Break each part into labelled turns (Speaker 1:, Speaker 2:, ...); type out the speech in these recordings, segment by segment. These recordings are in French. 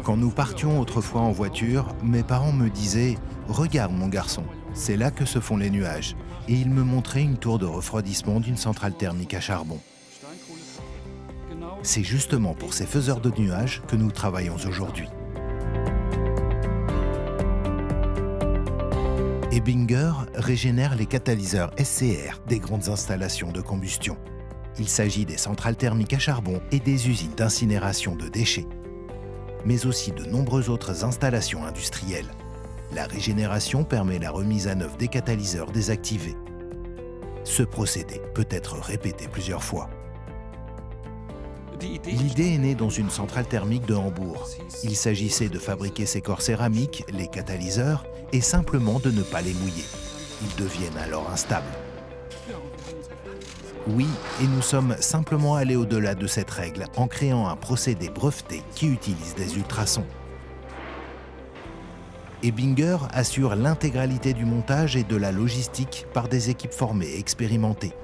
Speaker 1: Quand nous partions autrefois en voiture, mes parents me disaient « Regarde mon garçon, c'est là que se font les nuages » et ils me montraient une tour de refroidissement d'une centrale thermique à charbon. C'est justement pour ces faiseurs de nuages que nous travaillons aujourd'hui. Ebinger régénère les catalyseurs SCR des grandes installations de combustion. Il s'agit des centrales thermiques à charbon et des usines d'incinération de déchets, mais aussi de nombreuses autres installations industrielles. La régénération permet la remise à neuf des catalyseurs désactivés. Ce procédé peut être répété plusieurs fois. L'idée est née dans une centrale thermique de Hambourg. Il s'agissait de fabriquer ces corps céramiques, les catalyseurs, et simplement de ne pas les mouiller. Ils deviennent alors instables. Oui, et nous sommes simplement allés au-delà de cette règle en créant un procédé breveté qui utilise des ultrasons. Ebinger assure l'intégralité du montage et de la logistique par des équipes formées et expérimentées.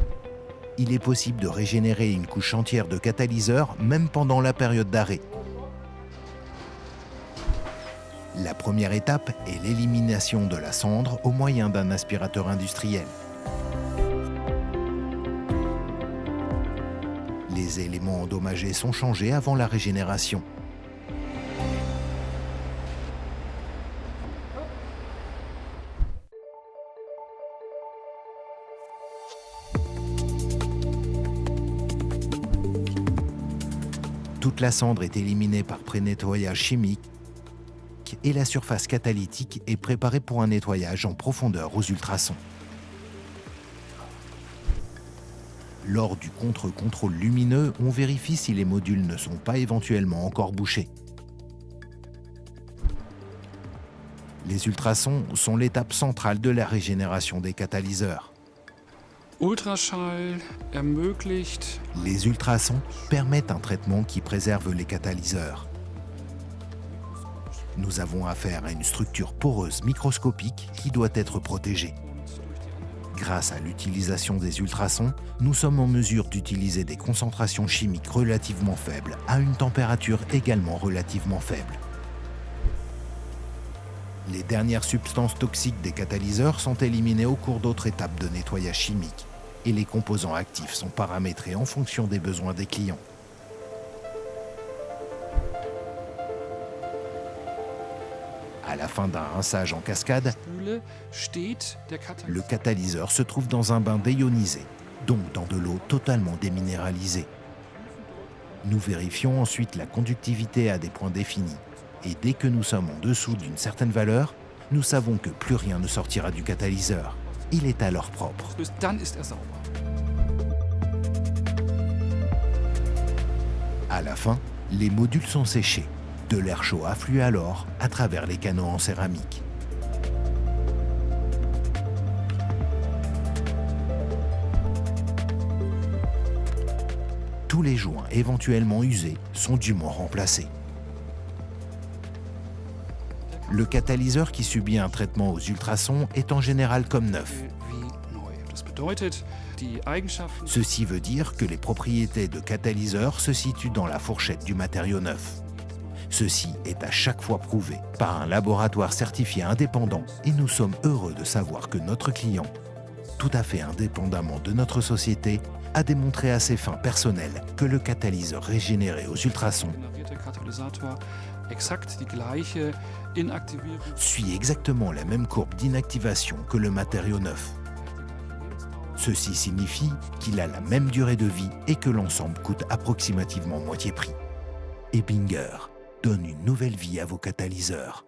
Speaker 1: Il est possible de régénérer une couche entière de catalyseurs même pendant la période d'arrêt. La première étape est l'élimination de la cendre au moyen d'un aspirateur industriel. Les éléments endommagés sont changés avant la régénération. Toute la cendre est éliminée par pré-nettoyage chimique et la surface catalytique est préparée pour un nettoyage en profondeur aux ultrasons. Lors du contre-contrôle lumineux, on vérifie si les modules ne sont pas éventuellement encore bouchés. Les ultrasons sont l'étape centrale de la régénération des catalyseurs. Les ultrasons permettent un traitement qui préserve les catalyseurs. Nous avons affaire à une structure poreuse microscopique qui doit être protégée. Grâce à l'utilisation des ultrasons, nous sommes en mesure d'utiliser des concentrations chimiques relativement faibles à une température également relativement faible. Les dernières substances toxiques des catalyseurs sont éliminées au cours d'autres étapes de nettoyage chimique et les composants actifs sont paramétrés en fonction des besoins des clients. À la fin d'un rinçage en cascade, le catalyseur se trouve dans un bain déionisé, donc dans de l'eau totalement déminéralisée. Nous vérifions ensuite la conductivité à des points définis. Et dès que nous sommes en dessous d'une certaine valeur, nous savons que plus rien ne sortira du catalyseur. Il est alors propre. À la fin, les modules sont séchés. De l'air chaud afflue alors à travers les canaux en céramique. Tous les joints éventuellement usés sont dûment remplacés. Le catalyseur qui subit un traitement aux ultrasons est en général comme neuf. Ceci veut dire que les propriétés de catalyseur se situent dans la fourchette du matériau neuf. Ceci est à chaque fois prouvé par un laboratoire certifié indépendant et nous sommes heureux de savoir que notre client, tout à fait indépendamment de notre société, a démontré à ses fins personnelles que le catalyseur régénéré aux ultrasons suit exactement la même courbe d'inactivation que le matériau neuf. Ceci signifie qu'il a la même durée de vie et que l'ensemble coûte approximativement moitié prix. Ebinger donne une nouvelle vie à vos catalyseurs.